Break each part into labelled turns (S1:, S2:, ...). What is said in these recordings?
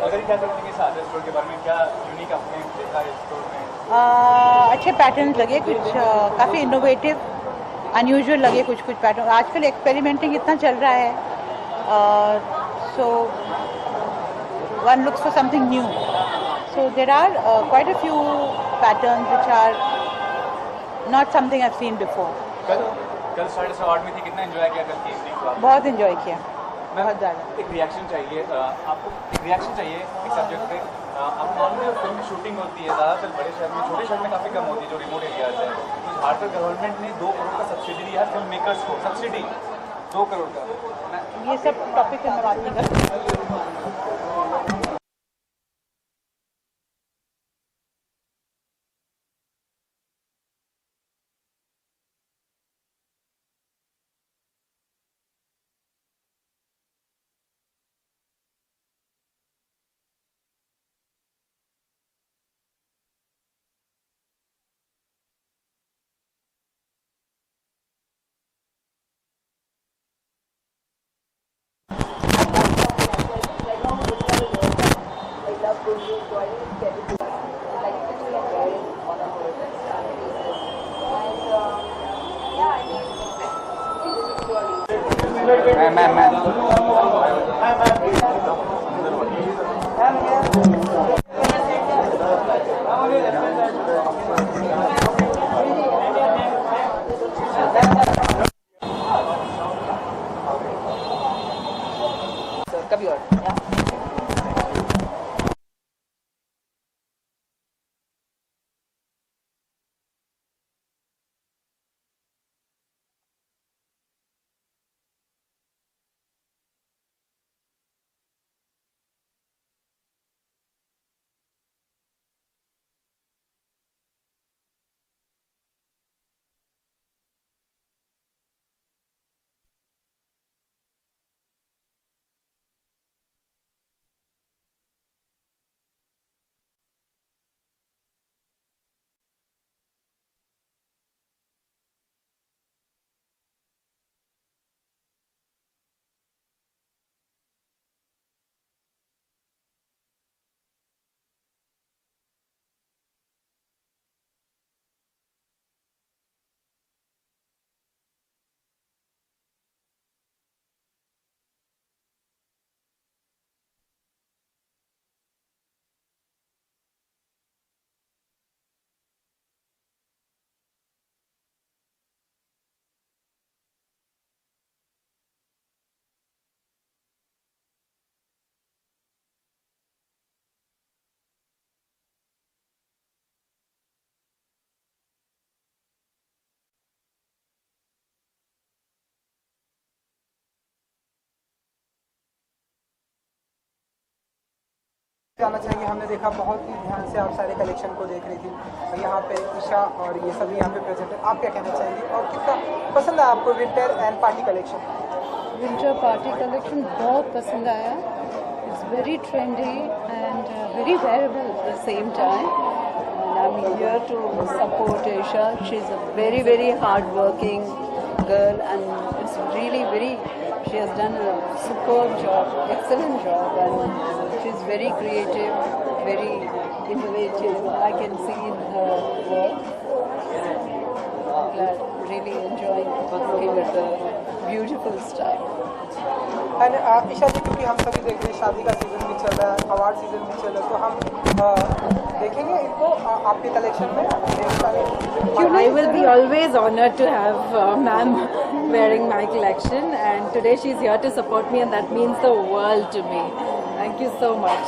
S1: अगर क्या सोचते हैं सादर स्टोर के बारे में, क्या यूनिक आपने देखा है स्टोर में?
S2: अच्छे पैटर्न लगे, कुछ काफ़ी इनोवेटिव अनयूजुअल लगे कुछ पैटर्न। आजकल एक्सपेरिमेंटिंग इतना चल रहा है, so one looks for something new, so there are quite a few patterns which are not something I have seen before.
S1: कल 8:30 में थी, कितना एंजॉय किया कल की इवनिंग?
S2: बहुत एंजॉय किया, बहुत ज़्यादा।
S1: एक रिएक्शन चाहिए आपको, एक रिएक्शन चाहिए एक सब्जेक्ट पे। आप मालूम है फिल्म की शूटिंग होती है ज़्यादातर बड़े शहर में, छोटे शहर में काफ़ी कम होती है जो रिमोट एरियाज है। तो झारखंड गवर्नमेंट ने 2 करोड़ का सब्सिडी दिया है फिल्म मेकर्स को, सब्सिडी 2 करोड़ का।
S2: ये सब टॉपिक में बात नहीं कर। कभी और
S3: जाना चाहिए। हमने देखा बहुत ही ध्यान से आप सारे कलेक्शन को देख रही थी। यहाँ पे ईशा और ये सभी यहाँ पे प्रेजेंट है। आप क्या कहना चाहेंगे और कितना पसंद आया आपको winter and party collection?
S4: Winter party collection बहुत पसंद आया। It's very trendy and very wearable at the same time. And I am here to support Esha. She is a very very hard working girl and it's really very, she has done a superb job, excellent job, and she's very creative, very innovative. I can see in her work. I'm glad, really enjoying working with the beautiful style.
S3: And Isha ji, क्योंकि हम सभी देख रहे हैं शादी का season भी चल रहा है, अवार्ड सीजन भी चल रहा है, तो हम देखेंगे इनको आपके कलेक्शन में ढेर सारे।
S5: I will be always honored to have ma'am wearing my collection, and today she's here to support me, and that means the world to me. Thank you so much.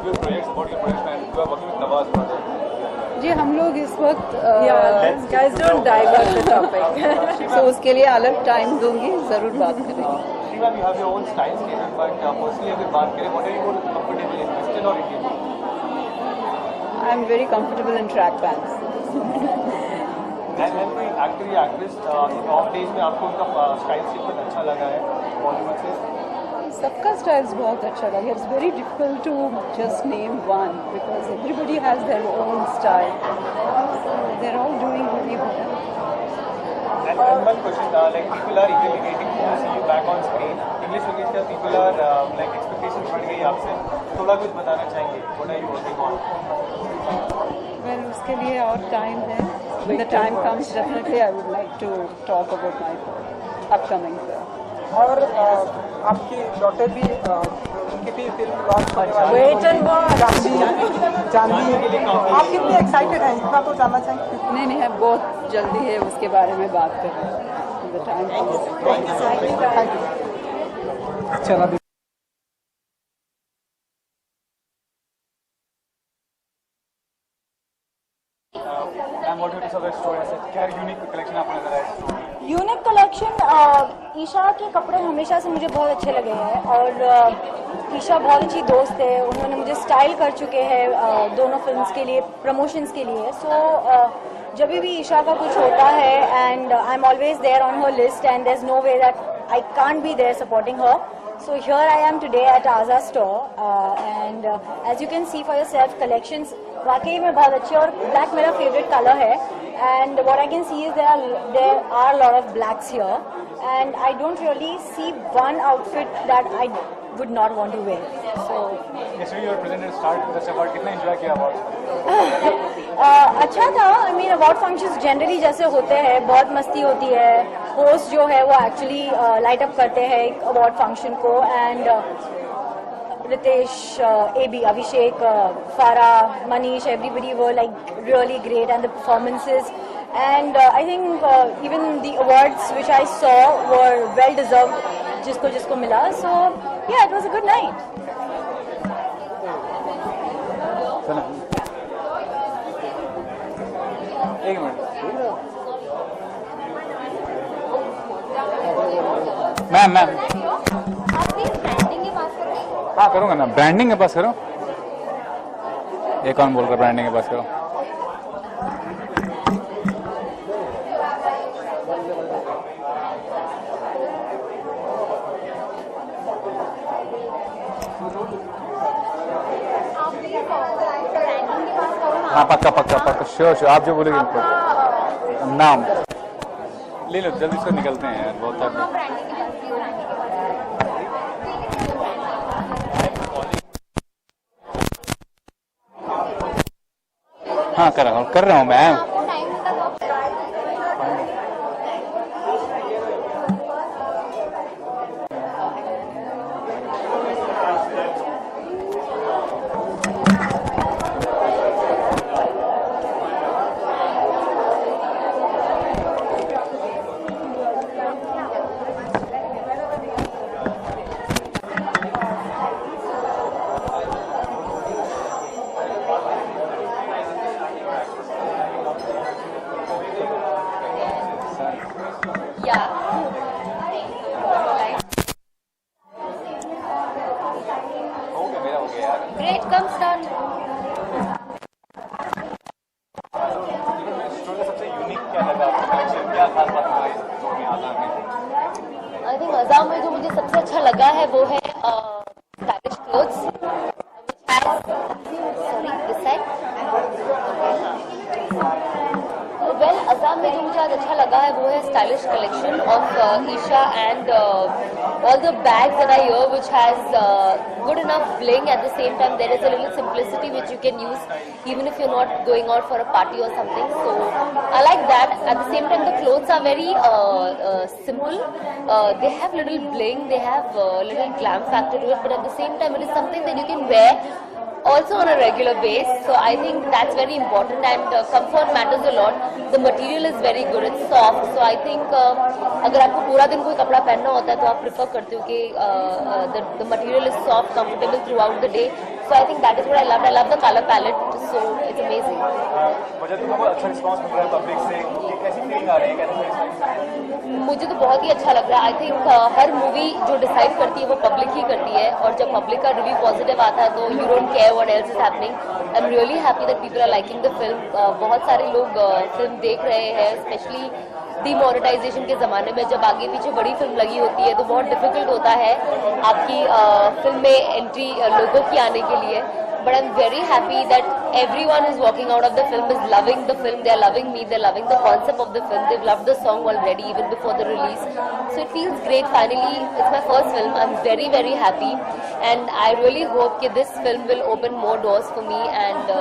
S1: Your projects, about your projects, and you are working with Nawaz project.
S4: जी हम लोग इस वक्त
S5: Guys, don't divert the topic.
S4: so उसके लिए अलग time दूंगी, ज़रूर बात करेंगे।
S1: Shiva, you have your own style statement, but personally अगर बात करें, what are you more comfortable in, Western or Indian?
S4: I am very comfortable in track pants.
S1: And कोई एक्टर या एक्ट्रेस ऑफ डेज में आपको उनका स्टाइल स्टेटमेंट अच्छा लगा है बॉलीवुड से?
S4: सबका स्टाइल्स बहुत अच्छा लगा। It's very difficult to just name one because everybody has their own style. They are all doing very well.
S1: And one question, like people are eagerly waiting to see you back on screen. Release हो गई, people are like expectation बढ़ गई आपसे, थोड़ा कुछ बताना चाहेंगे? What are you working on?
S4: Well, उसके लिए और टाइम है. When the time comes, definitely I would like to talk about my upcoming film.
S3: और आपकी डॉटर भी उनकी भी फिल्म लॉन्च होने वाली है।
S5: Wait and watch.
S3: जानवी आप कितने एक्साइटेड हैं, इतना तो जानना चाहेंगे?
S4: नहीं है, बहुत जल्दी है उसके बारे में बात करें. The time comes.
S3: Thank you. चला
S1: ma'am what is our story? क्या यूनिक कलेक्शन आपने लगाया है स्टोरी?
S6: यूनिक कलेक्शन, ईशा के कपड़े हमेशा से मुझे बहुत अच्छे लगे हैं और ईशा बहुत अच्छी दोस्त है. उन्होंने मुझे स्टाइल कर चुके हैं दोनों फिल्म्स के लिए, प्रमोशंस के लिए. सो जब भी ईशा का कुछ होता है and I am always there on her list and there is no way that I can't be there supporting her. So here I am today at Aza store and as you can see for yourself, collections वाकई में बहुत अच्छे और black मेरा favorite color है. And what I can see is there are a lot of blacks here and I don't really see one outfit that I would not want to wear. So
S1: yesterday you were presented Star Trek award, कितना enjoy किया award?
S6: अच्छा था. I mean award functions generally जैसे होते हैं, बहुत मस्ती होती है. होस्ट जो है वो एक्चुअली लाइट अप करते हैं एक अवार्ड फंक्शन को and Ritesh, AB, Abhishek, Farah, Manish, everybody were like really great and the performances and I think even the awards which I saw were well deserved जिसको मिला. So yeah, it was a good night.
S1: एक minute ma'am
S6: आप please branding के पास करो.
S1: हाँ करूँगा ना. Branding के पास करो. ये कौन बोल रहा ब्रांडिंग के पास करो? हाँ पक्का पक्का पक्का, श्योर श्योर. आप जो बोलेंगे नाम ले लो, जल्दी से निकलते हैं यार, बहुत टाइम. हाँ कर रहा हूँ मैं.
S6: Great, come start.
S1: सबसे यूनिक क्या लगा आपको कलेक्शन? क्या खास बात लगा इस स्टोर में आज़ाद में?
S7: आई थिंक अज़ाम में जो मुझे सबसे अच्छा लगा है वो है स्टाइलिश क्लोथ्स. वेल अज़ाम में जो मुझे आज अच्छा लगा है वो है stylish collection of Esha and all the bags that are here which has good enough bling. At the same time there is a little simplicity which you can use even if you're not going out for a party or something. So I like that. At the same time the clothes are very simple. They have little bling, they have little glam factor to it, but at the same time it is something that you can wear also on a regular base. So I think that's very important and comfort matters a lot. The material is very good, it's soft. So I think अगर आपको पूरा दिन कोई कपड़ा पहनना होता है तो आप प्रिफर करते हो कि the material is soft, comfortable throughout the day. So I think that is what I loved. I love the color palette, so it's amazing.
S1: मुझे तो बहुत अच्छा रिस्पांस मिल रहा है पब्लिक से. कैसी फीलिंग आ रही है, कैसे?
S7: मुझे तो बहुत ही अच्छा लग रहा है. आई थिंक हर मूवी जो डिसाइड करती है वो पब्लिक ही करती है और जब पब्लिक का रिव्यू पॉजिटिव आता है तो you don't care what else is happening. I am really happy that people are liking the film. बहुत सारे लोग फिल्म देख रहे हैं, स्पेशली डीमोनेटाइजेशन के ज़माने में जब आगे पीछे बड़ी फिल्म लगी होती है तो बहुत डिफिकल्ट होता है आपकी फिल्म में एंट्री लोगों की आने के लिए. But I am very happy that everyone who's walking out of the film is loving the film. They're loving me. They're loving the concept of the film. They've loved the song already, even before the release. So it feels great. Finally, it's my first film. I'm very, very happy, and I really hope that this film will open more doors for me. And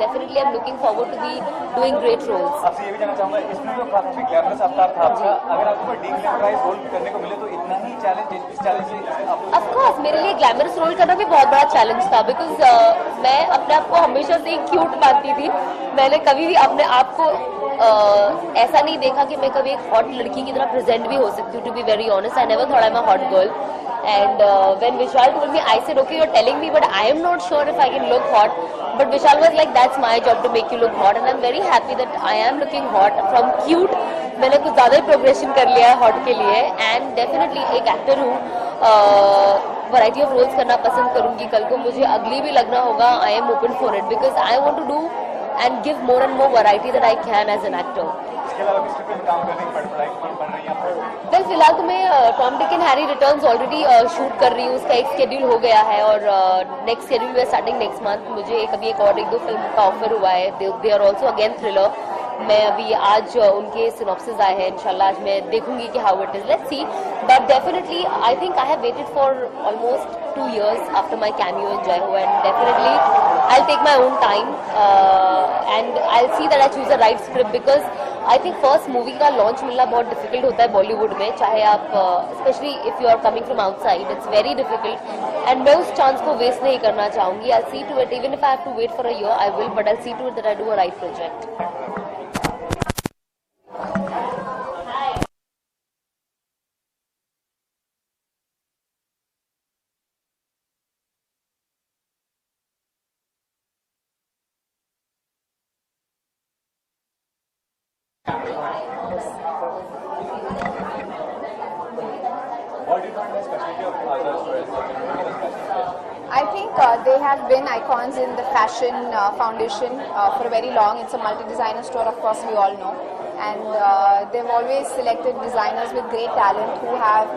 S7: definitely, I'm looking forward to be doing great roles.
S1: आपसे ये भी जानना चाहूंगा, इसमें जो काफी glamorous अवतार था आपका, अगर आपको डीग्लैमराइज रोल करने को मिले तो इतना ही चैलेंज, इस चैलेंज से आप
S7: Of course, मेरे लिए ग्लैमरस रोल करना भी बहुत बड़ा चैलेंज था, बिकॉज मैं अपने आप को हमेशा से क्यूट मानती थी. मैंने कभी भी अपने आप को ऐसा नहीं देखा कि मैं कभी एक हॉट लड़की की तरह प्रेजेंट भी हो सकती हूँ. To be very honest, I never thought I am a hot girl. And when Vishal told me, I said, okay, you're telling me, but I am not sure if I can look hot. But Vishal was like, that's my job to make you look hot. And I'm very happy that I am looking hot. From cute, मैंने कुछ ज़्यादा ही progression कर लिया है hot के लिए. And definitely एक actor हूँ, वैरायटी ऑफ रोल्स करना पसंद करूँगी. कल को मुझे अगली भी लगना होगा, I am open for it, because I want to do and give more and more variety that I can as an actor.
S1: इसके अलावा किस पे काम करने की पड़ रही है आपको?
S7: वेल फिलहाल तो मैं Tom Dick and Harry returns already shoot कर रही हूँ. उसका एक शेड्यूल हो गया है और next schedule we are starting next month. मुझे कभी एक दो फिल्म का ऑफर हुआ है. They are also again thriller. मैं अभी आज उनके सिनॉप्सिस आए हैं. इंशाल्लाह आज मैं देखूंगी कि how it is. Let's see. But definitely I think I have waited for almost 2 years after my cameo in Jai Ho, and definitely I'll take my own time and I'll see that I choose the right script, because I think first movie का launch मिलना बहुत difficult होता है बॉलीवुड में. चाहे आप especially if you are coming from outside, it's very difficult, and मैं उस चांस को वेस्ट नहीं करना चाहूंगी. I'll see to it. Even if I have to wait for a year, I will, but I'll see to it that I do a right project.
S1: What do you find the specialty of other stories?
S8: I think they have been icons in the fashion foundation for a very long. It's a multi-designer store, of course, we all know. And they've always selected designers with great talent who have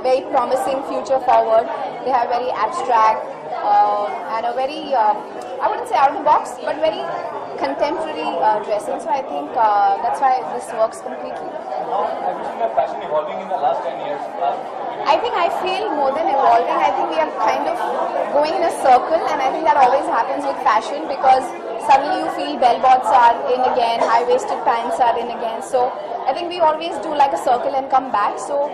S8: very promising future forward. They have very abstract and a very, I wouldn't say out of the box, but very contemporary dressing. So I think that's why this works completely.
S1: How have you seen the fashion evolving in the last 10 years?
S8: I think I feel more than evolving. I think we are kind of going in a circle, and I think that always happens with fashion, because suddenly you feel bell bottoms are in again, high-waisted pants are in again. So I think we always do like a circle and come back. So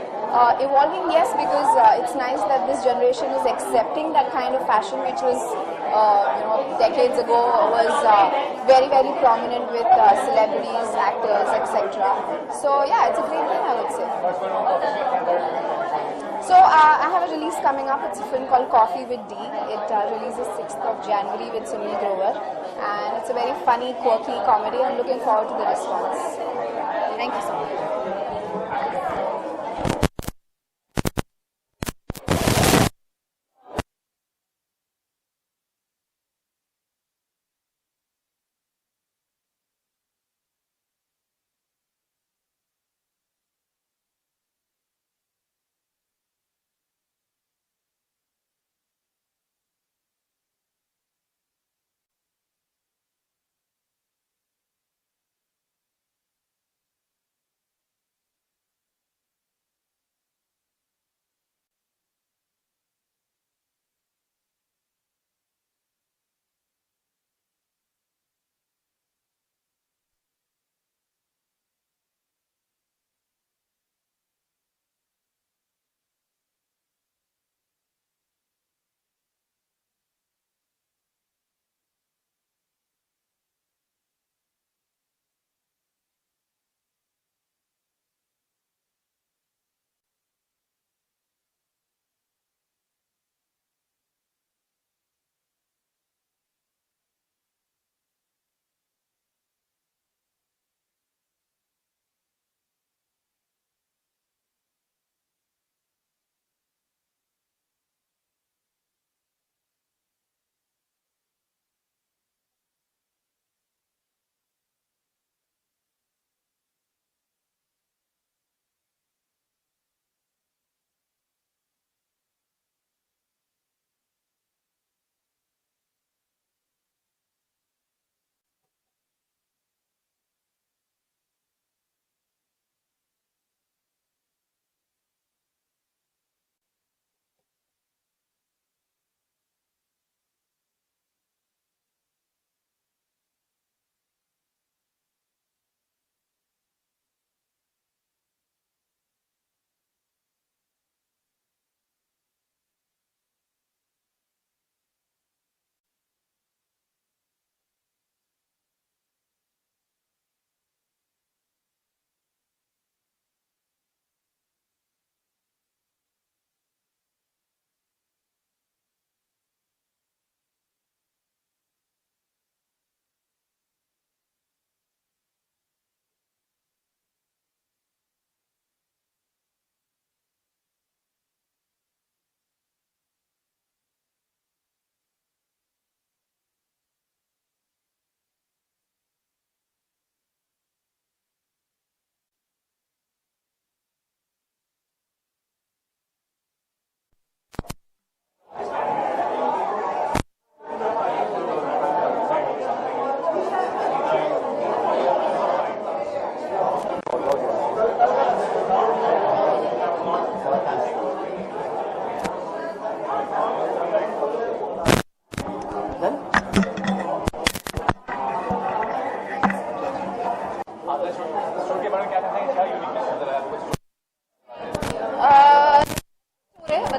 S8: evolving, yes, because it's nice that this generation is accepting that kind of fashion, which was decades ago was very, very prominent with celebrities, actors, etc. So yeah, it's a great thing, I would say. So I have a release coming up. It's a film called Coffee with D. It releases 6th of January with Sunil Grover, and it's a very funny, quirky comedy. I'm looking forward to the response. Thank you so much.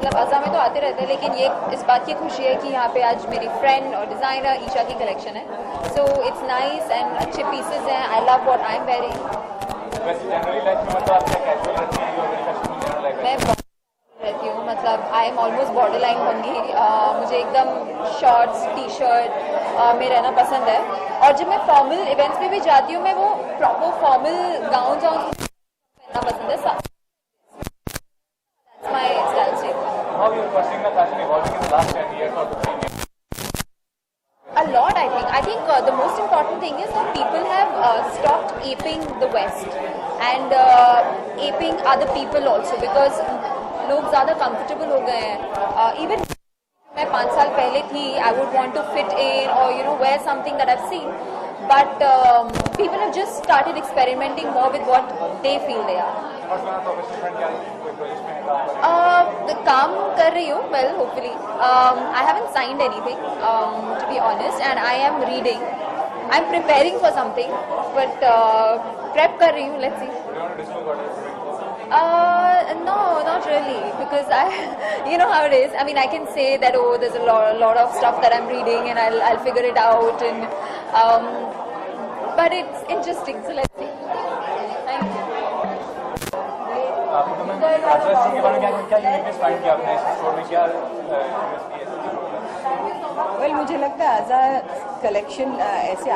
S8: मतलब अज़ा में तो आते रहते हैं, लेकिन ये इस बात की खुशी है कि यहाँ पे आज मेरी फ्रेंड और डिज़ाइनर ईशा की कलेक्शन है. सो इट्स नाइस एंड अच्छे पीसेज हैं. I love what I am wearing.
S1: वैसे जनरली लाइफ में मतलब आप क्या कैजुअल रहती हैं या फैशन जनरल लाइफ
S8: मैं रहती हूँ, मतलब I am almost border line बंगी. मुझे एकदम शॉर्ट्स टी शर्ट में रहना पसंद है. और जब मैं फॉर्मल इवेंट्स पे भी जाती हूँ, मैं वो प्रॉपर फॉर्मल गाउन पहनना पसंद है. That's my style statement.
S1: How you are perceiving the fashion evolving in the last 10 years or 15 years?
S8: A lot, I think. I think the most important thing is that people have stopped aping the West and aping other people also, because लोग ज़्यादा comfortable हो गए हैं. Even मैं 5 साल पहले थी, I would want to fit in or wear something that I've seen, but people have just started experimenting more with what they feel they are.
S1: What's one of the professional friend क्या कोई project में काम
S8: काम कर रही हूँ. Well, hopefully. I haven't signed anything, to be honest, and I am reading. I'm preparing for something, but prep कर रही हूँ. Let's see.
S1: Do you want to disclose what you're doing?
S8: No, not really, because you know how it is. I mean, I can say that there's a lot of stuff that I'm reading, and I'll figure it out, and but it's interesting. So let's see. Thank you.
S1: आपको मैं आज़ा के बारे में क्या uniqueness find किया आपने इस store में, क्या यूएसपी है?
S4: वेल, मुझे लगता है आज़ा कलेक्शन ऐसे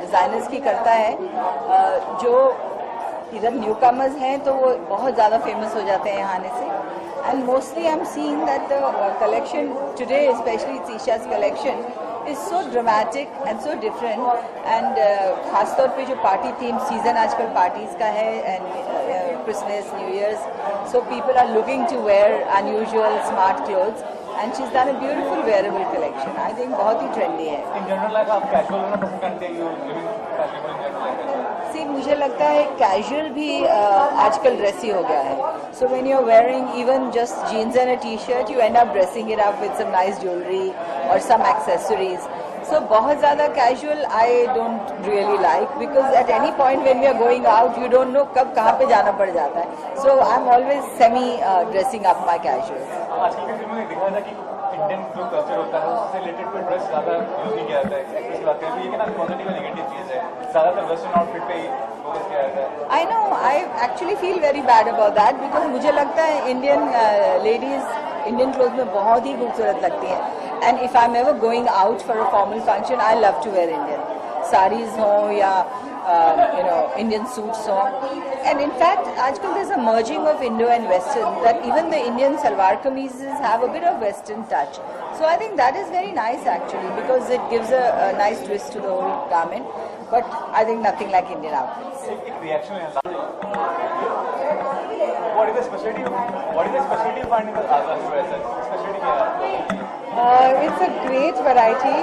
S4: डिज़ाइनर्स की करता है जो इधर न्यू कमर्स हैं तो वो बहुत ज़्यादा फेमस हो जाते हैं यहाँ आने से. And mostly I am seeing that the collection today, specially Isha's collection, is so dramatic and so different. And खासतौर पे जो पार्टी थीम सीजन आजकल पार्टीज़ का है, and Christmas, new years, so people are looking to wear unusual smart clothes, and she is done a beautiful wearable collection. I think बहुत ही trendy है.
S1: In general life आप casual होना पसंद करते हैं, you living fashionable in general life?
S4: See, मुझे लगता है कैजुअल भी आजकल ड्रेसी हो गया है. So when you are wearing even just jeans and a T shirt, you end up dressing it up with some nice jewellery और some accessories. So बहुत ज़्यादा casual I don't really like, because at any point when we are going out you don't know कब कहाँ पे जाना पड़ जाता है. So I'm always semi dressing up my casual.
S1: आजकल की फिल्मों में दिखाया था कि इंडियन जो कल्चर होता है उससे रिलेटेड कोई ड्रेस ज़्यादा यूज नहीं किया जाता है. एक्ट्रेस की बात करें तो ये ना पॉजिटिव और नेगेटिव चीज़ है, ज़्यादातर वेस्टर्न आउटफिट पे ही फोकस किया जाता है.
S4: I know, I actually feel very bad about that, because मुझे लगता है इंडियन लेडीज इंडियन क्लोथ में बहुत ही खूबसूरत लगती हैं. And if I'm ever going out for a formal function, I love to wear Indian sarees हो या Indian suits हो. And in fact, आजकल there's a merging of Indo and Western, that even the Indian salwar kameezes have a bit of Western touch. So I think that is very nice actually, because it gives a nice twist to the whole garment. But I think nothing like Indian outfits.
S1: एक reaction है. What is the specialty you find in the Aza dress? Specialty क्या है?
S9: It's a great variety.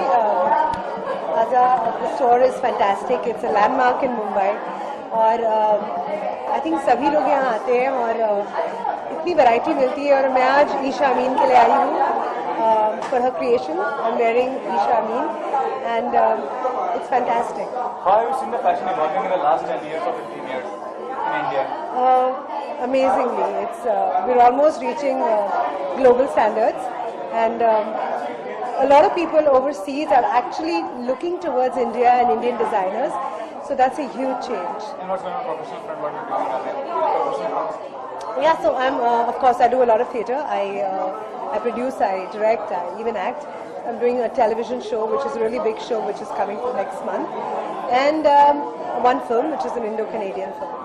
S9: Aza, the store is fantastic. It's a landmark in Mumbai. और I think सभी लोग यहाँ आते हैं और इतनी वैरायटी मिलती है. और मैं आज ईशा अमीन के लिए आई हूँ for her creation. I'm wearing Isha Amin, and it's fantastic.
S1: How have you seen the fashion evolving in the last 10 years or 15 years in India?
S9: Amazingly, we're almost reaching global standards, and a lot of people overseas are actually looking towards India and Indian designers. So that's a huge change.
S1: And what's going on professional front? What are you doing?
S9: Yeah, so I'm of course I do a lot of theatre. I produce, I direct, I even act. I'm doing a television show, which is a really big show, which is coming for next month, and one film, which is an Indo-Canadian film.